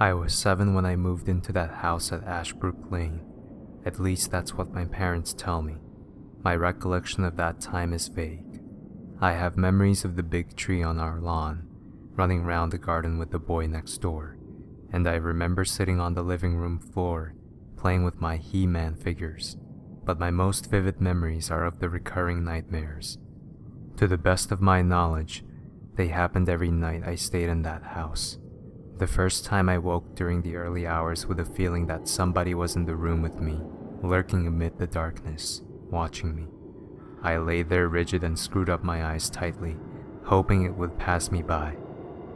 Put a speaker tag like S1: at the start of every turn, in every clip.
S1: I was 7 when I moved into that house at Ashbrook Lane. At least that's what my parents tell me. My recollection of that time is vague. I have memories of the big tree on our lawn, running round the garden with the boy next door, and I remember sitting on the living room floor, playing with my He-Man figures, but my most vivid memories are of the recurring nightmares. To the best of my knowledge, they happened every night I stayed in that house. The first time I woke during the early hours with a feeling that somebody was in the room with me, lurking amid the darkness, watching me. I lay there rigid and screwed up my eyes tightly, hoping it would pass me by.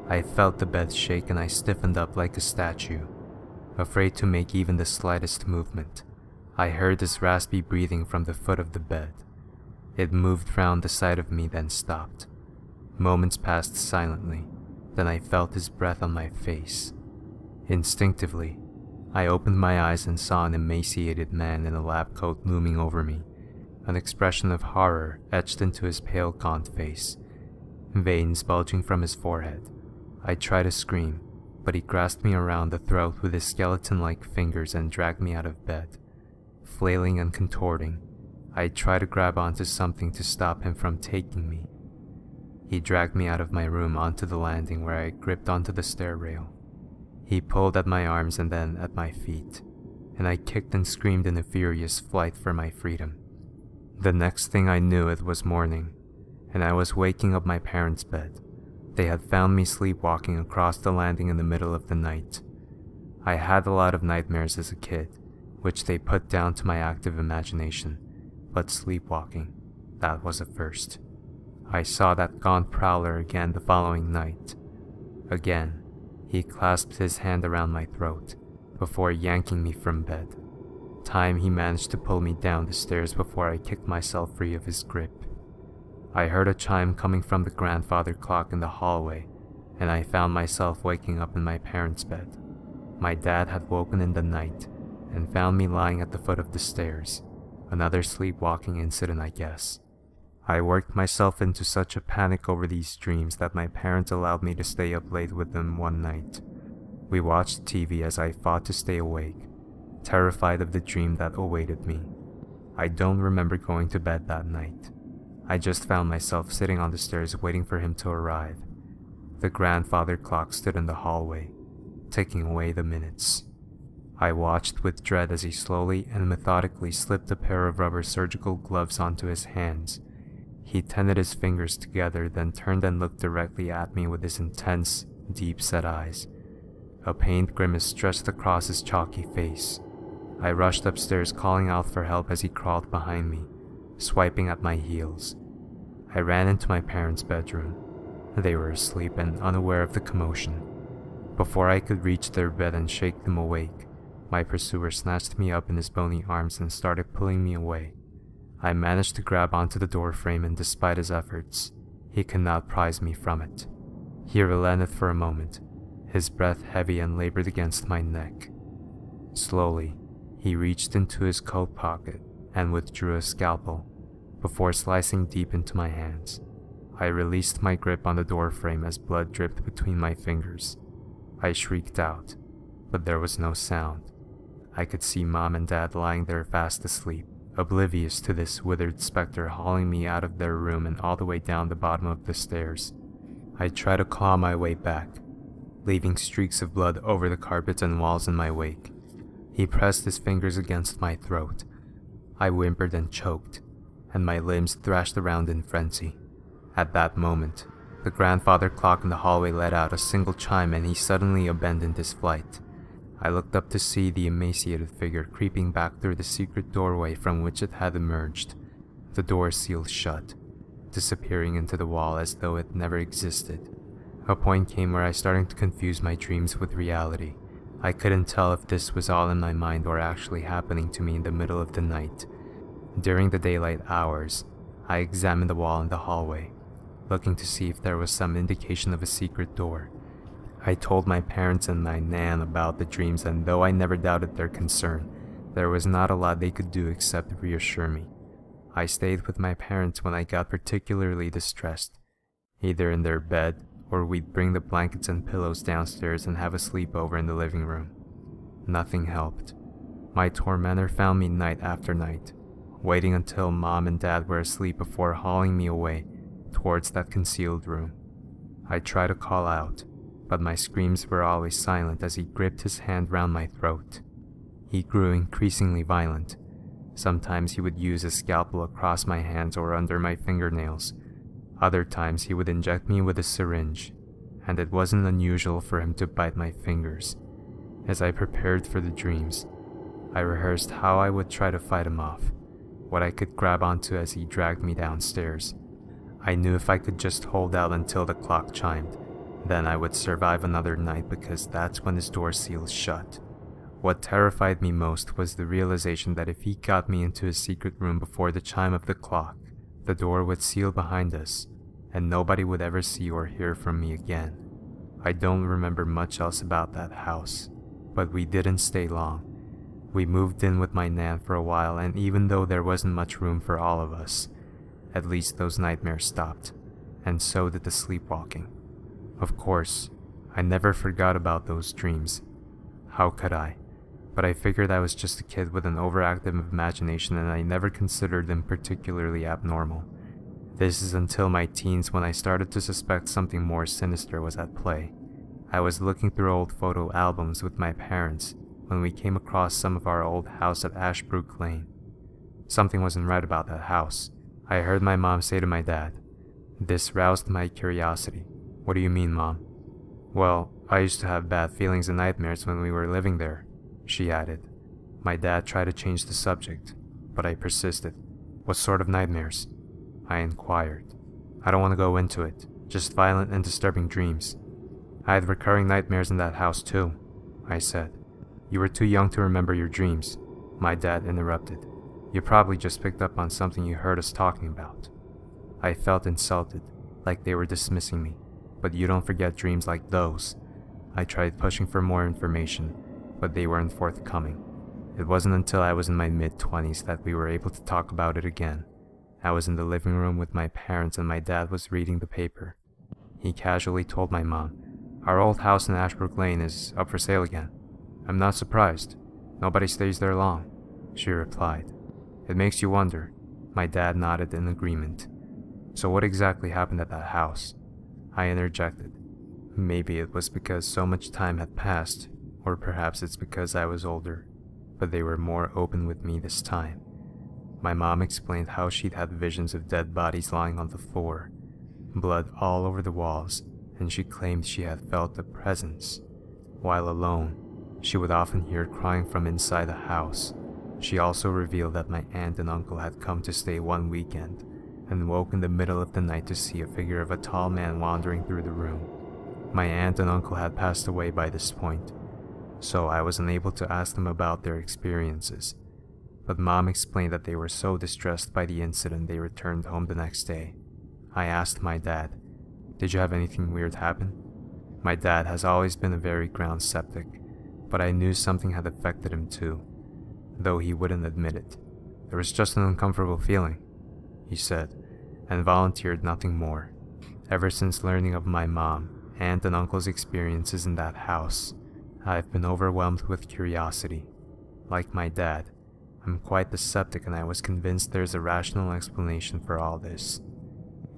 S1: I felt the bed shake and I stiffened up like a statue, afraid to make even the slightest movement. I heard his raspy breathing from the foot of the bed. It moved round the side of me, then stopped. Moments passed silently, then I felt his breath on my face. Instinctively, I opened my eyes and saw an emaciated man in a lab coat looming over me, an expression of horror etched into his pale, gaunt face, veins bulging from his forehead. I tried to scream, but he grasped me around the throat with his skeleton-like fingers and dragged me out of bed. Flailing and contorting, I tried to grab onto something to stop him from taking me. He dragged me out of my room onto the landing where I gripped onto the stair rail. He pulled at my arms and then at my feet, and I kicked and screamed in a furious flight for my freedom. The next thing I knew, it was morning, and I was waking up my parents' bed. They had found me sleepwalking across the landing in the middle of the night. I had a lot of nightmares as a kid, which they put down to my active imagination, but sleepwalking, that was a first. I saw that gaunt prowler again the following night. Again, he clasped his hand around my throat, before yanking me from bed. Time he managed to pull me down the stairs before I kicked myself free of his grip. I heard a chime coming from the grandfather clock in the hallway, and I found myself waking up in my parents' bed. My dad had woken in the night, and found me lying at the foot of the stairs. Another sleepwalking incident, I guess. I worked myself into such a panic over these dreams that my parents allowed me to stay up late with them one night. We watched TV as I fought to stay awake, terrified of the dream that awaited me. I don't remember going to bed that night. I just found myself sitting on the stairs waiting for him to arrive. The grandfather clock stood in the hallway, ticking away the minutes. I watched with dread as he slowly and methodically slipped a pair of rubber surgical gloves onto his hands. He tended his fingers together, then turned and looked directly at me with his intense, deep-set eyes. A pained grimace stretched across his chalky face. I rushed upstairs, calling out for help as he crawled behind me, swiping at my heels. I ran into my parents' bedroom. They were asleep and unaware of the commotion. Before I could reach their bed and shake them awake, my pursuer snatched me up in his bony arms and started pulling me away. I managed to grab onto the door frame, and despite his efforts, he could not prise me from it. He relented for a moment, his breath heavy and labored against my neck. Slowly, he reached into his coat pocket and withdrew a scalpel, before slicing deep into my hands. I released my grip on the door frame as blood dripped between my fingers. I shrieked out, but there was no sound. I could see Mom and Dad lying there fast asleep, oblivious to this withered specter hauling me out of their room and all the way down the bottom of the stairs. I tried to claw my way back, leaving streaks of blood over the carpets and walls in my wake. He pressed his fingers against my throat. I whimpered and choked, and my limbs thrashed around in frenzy. At that moment, the grandfather clock in the hallway let out a single chime and he suddenly abandoned his flight. I looked up to see the emaciated figure creeping back through the secret doorway from which it had emerged. The door sealed shut, disappearing into the wall as though it never existed. A point came where I started to confuse my dreams with reality. I couldn't tell if this was all in my mind or actually happening to me in the middle of the night. During the daylight hours, I examined the wall in the hallway, looking to see if there was some indication of a secret door. I told my parents and my nan about the dreams, and though I never doubted their concern, there was not a lot they could do except reassure me. I stayed with my parents when I got particularly distressed, either in their bed or we'd bring the blankets and pillows downstairs and have a sleepover in the living room. Nothing helped. My tormentor found me night after night, waiting until Mom and Dad were asleep before hauling me away towards that concealed room. I tried to call out, but my screams were always silent as he gripped his hand round my throat. He grew increasingly violent. Sometimes he would use his scalpel across my hands or under my fingernails. Other times he would inject me with a syringe, and it wasn't unusual for him to bite my fingers. As I prepared for the dreams, I rehearsed how I would try to fight him off, what I could grab onto as he dragged me downstairs. I knew if I could just hold out until the clock chimed, then I would survive another night because that's when his door seals shut. What terrified me most was the realization that if he got me into his secret room before the chime of the clock, the door would seal behind us, and nobody would ever see or hear from me again. I don't remember much else about that house, but we didn't stay long. We moved in with my Nan for a while, and even though there wasn't much room for all of us, at least those nightmares stopped, and so did the sleepwalking. Of course, I never forgot about those dreams. How could I? But I figured I was just a kid with an overactive imagination, and I never considered them particularly abnormal. This is until my teens when I started to suspect something more sinister was at play. I was looking through old photo albums with my parents when we came across some of our old house at Ashbrook Lane. Something wasn't right about that house. I heard my mom say to my dad. This roused my curiosity. What do you mean, Mom? Well, I used to have bad feelings and nightmares when we were living there, she added. My dad tried to change the subject, but I persisted. What sort of nightmares? I inquired. I don't want to go into it, just violent and disturbing dreams. I had recurring nightmares in that house too, I said. You were too young to remember your dreams, my dad interrupted. You probably just picked up on something you heard us talking about. I felt insulted, like they were dismissing me, but you don't forget dreams like those. I tried pushing for more information, but they weren't forthcoming. It wasn't until I was in my mid-20s that we were able to talk about it again. I was in the living room with my parents and my dad was reading the paper. He casually told my mom, "Our old house in Ashbrook Lane is up for sale again." "I'm not surprised. Nobody stays there long," she replied. "It makes you wonder." My dad nodded in agreement. "So what exactly happened at that house?" I interjected. Maybe it was because so much time had passed, or perhaps it's because I was older, but they were more open with me this time. My mom explained how she'd had visions of dead bodies lying on the floor, blood all over the walls, and she claimed she had felt a presence. While alone, she would often hear crying from inside the house. She also revealed that my aunt and uncle had come to stay one weekend, and woke in the middle of the night to see a figure of a tall man wandering through the room. My aunt and uncle had passed away by this point, so I was unable to ask them about their experiences. But Mom explained that they were so distressed by the incident they returned home the next day. I asked my dad, "Did you have anything weird happen?" My dad has always been a very ground skeptic, but I knew something had affected him too, though he wouldn't admit it. "There was just an uncomfortable feeling," he said, and volunteered nothing more. Ever since learning of my mom, aunt, and uncle's experiences in that house, I've been overwhelmed with curiosity. Like my dad, I'm quite the skeptic, and I was convinced there's a rational explanation for all this.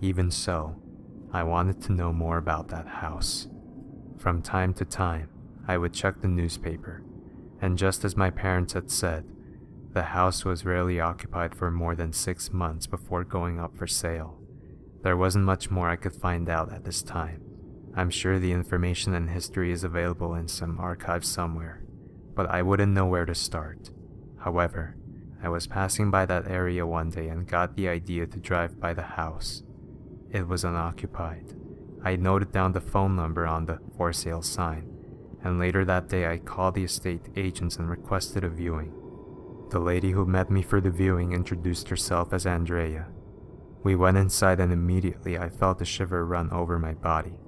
S1: Even so, I wanted to know more about that house. From time to time, I would check the newspaper, and just as my parents had said, the house was rarely occupied for more than 6 months before going up for sale. There wasn't much more I could find out at this time. I'm sure the information and history is available in some archive somewhere, but I wouldn't know where to start. However, I was passing by that area one day and got the idea to drive by the house. It was unoccupied. I noted down the phone number on the for sale sign, and later that day I called the estate agents and requested a viewing. The lady who met me for the viewing introduced herself as Andrea. We went inside and immediately I felt a shiver run over my body.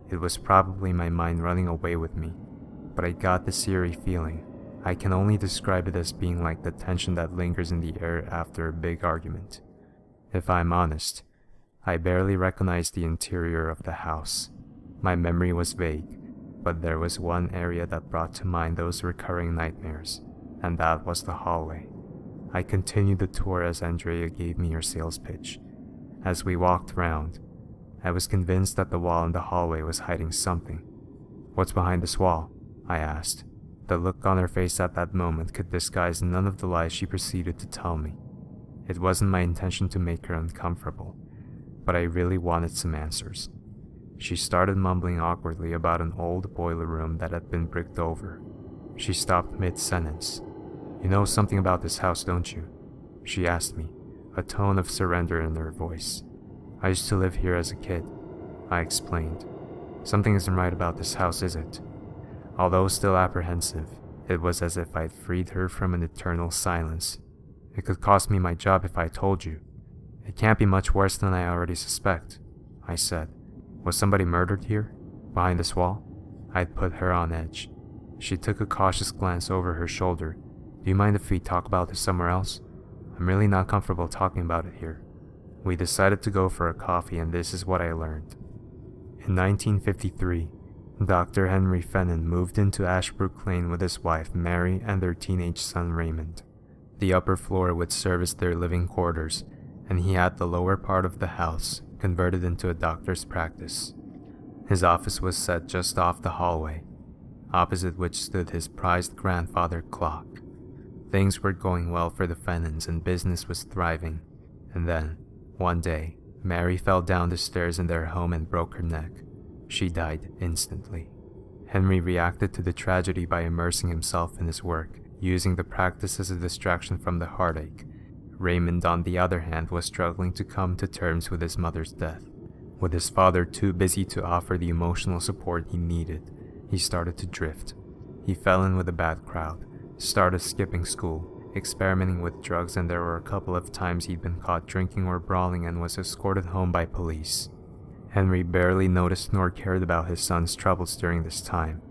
S1: It was probably my mind running away with me, but I got this eerie feeling. I can only describe it as being like the tension that lingers in the air after a big argument. If I'm honest, I barely recognized the interior of the house. My memory was vague, but there was one area that brought to mind those recurring nightmares, and that was the hallway. I continued the tour as Andrea gave me her sales pitch. As we walked round, I was convinced that the wall in the hallway was hiding something. "What's behind this wall?" I asked. The look on her face at that moment could disguise none of the lies she proceeded to tell me. It wasn't my intention to make her uncomfortable, but I really wanted some answers. She started mumbling awkwardly about an old boiler room that had been bricked over. She stopped mid-sentence. "You know something about this house, don't you?" she asked me, a tone of surrender in her voice. "I used to live here as a kid," I explained. "Something isn't right about this house, is it?" Although still apprehensive, it was as if I'd freed her from an eternal silence. "It could cost me my job if I told you." "It can't be much worse than I already suspect," I said. "Was somebody murdered here? Behind this wall?" I'd put her on edge. She took a cautious glance over her shoulder. "Do you mind if we talk about this somewhere else? I'm really not comfortable talking about it here." We decided to go for a coffee, and this is what I learned. In 1953, Dr. Henry Fennon moved into Ashbrook Lane with his wife Mary and their teenage son Raymond. The upper floor would serve as their living quarters, and he had the lower part of the house converted into a doctor's practice. His office was set just off the hallway, opposite which stood his prized grandfather clock. Things were going well for the Fennons and business was thriving, and then, one day, Mary fell down the stairs in their home and broke her neck. She died instantly. Henry reacted to the tragedy by immersing himself in his work, using the practice as a distraction from the heartache. Raymond, on the other hand, was struggling to come to terms with his mother's death. With his father too busy to offer the emotional support he needed, he started to drift. He fell in with a bad crowd, started skipping school, experimenting with drugs, and there were a couple of times he'd been caught drinking or brawling and was escorted home by police. Henry barely noticed nor cared about his son's troubles during this time.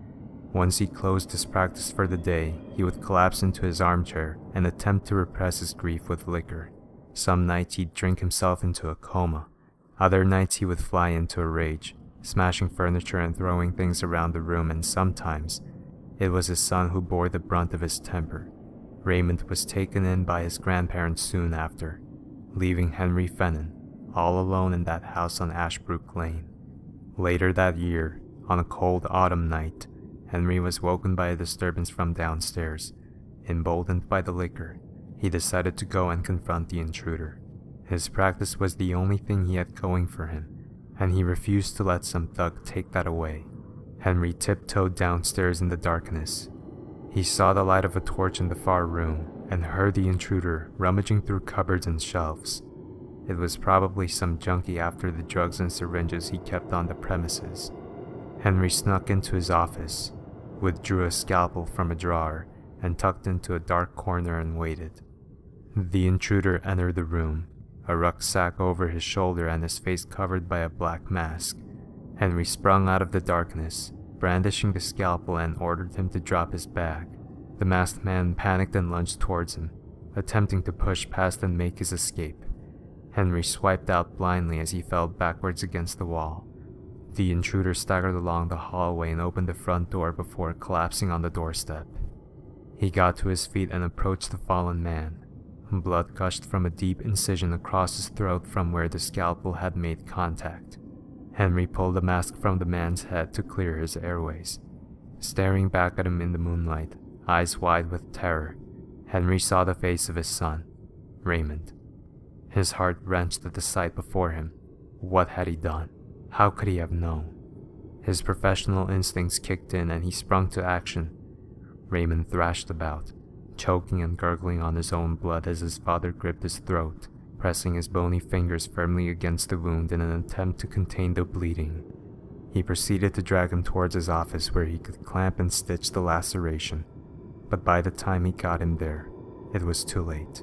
S1: Once he closed his practice for the day, he would collapse into his armchair and attempt to repress his grief with liquor. Some nights he'd drink himself into a coma. Other nights he would fly into a rage, smashing furniture and throwing things around the room, and sometimes it was his son who bore the brunt of his temper. Raymond was taken in by his grandparents soon after, leaving Henry Fennon all alone in that house on Ashbrook Lane. Later that year, on a cold autumn night, Henry was woken by a disturbance from downstairs. Emboldened by the liquor, he decided to go and confront the intruder. His practice was the only thing he had going for him, and he refused to let some thug take that away. Henry tiptoed downstairs in the darkness. He saw the light of a torch in the far room and heard the intruder rummaging through cupboards and shelves. It was probably some junkie after the drugs and syringes he kept on the premises. Henry snuck into his office, withdrew a scalpel from a drawer, and tucked into a dark corner and waited. The intruder entered the room, a rucksack over his shoulder and his face covered by a black mask. Henry sprung out of the darkness, brandishing the scalpel, and ordered him to drop his bag. The masked man panicked and lunged towards him, attempting to push past and make his escape. Henry swiped out blindly as he fell backwards against the wall. The intruder staggered along the hallway and opened the front door before collapsing on the doorstep. He got to his feet and approached the fallen man. Blood gushed from a deep incision across his throat from where the scalpel had made contact. Henry pulled the mask from the man's head to clear his airways. Staring back at him in the moonlight, eyes wide with terror, Henry saw the face of his son, Raymond. His heart wrenched at the sight before him. What had he done? How could he have known? His professional instincts kicked in and he sprung to action. Raymond thrashed about, choking and gurgling on his own blood as his father gripped his throat, pressing his bony fingers firmly against the wound in an attempt to contain the bleeding. He proceeded to drag him towards his office where he could clamp and stitch the laceration, but by the time he got him there, it was too late.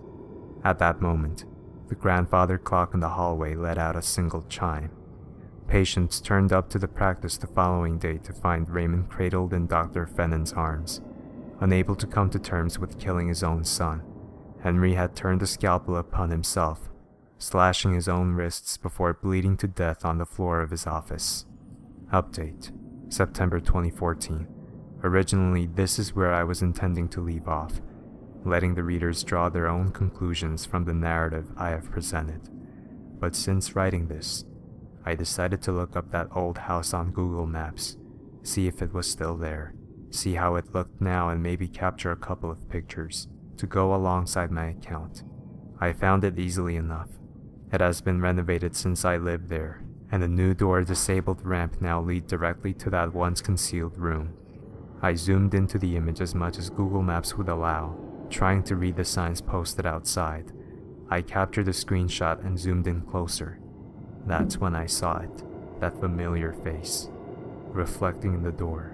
S1: At that moment, the grandfather clock in the hallway let out a single chime. Patients turned up to the practice the following day to find Raymond cradled in Dr. Fennon's arms. Unable to come to terms with killing his own son, Henry had turned the scalpel upon himself, slashing his own wrists before bleeding to death on the floor of his office. Update, September 2014. Originally, this is where I was intending to leave off, letting the readers draw their own conclusions from the narrative I have presented. But since writing this, I decided to look up that old house on Google Maps, see if it was still there, see how it looked now, and maybe capture a couple of pictures to go alongside my account. I found it easily enough. It has been renovated since I lived there, and a new door-disabled ramp now lead directly to that once concealed room. I zoomed into the image as much as Google Maps would allow, trying to read the signs posted outside. I captured a screenshot and zoomed in closer. That's when I saw it, that familiar face, reflecting in the door.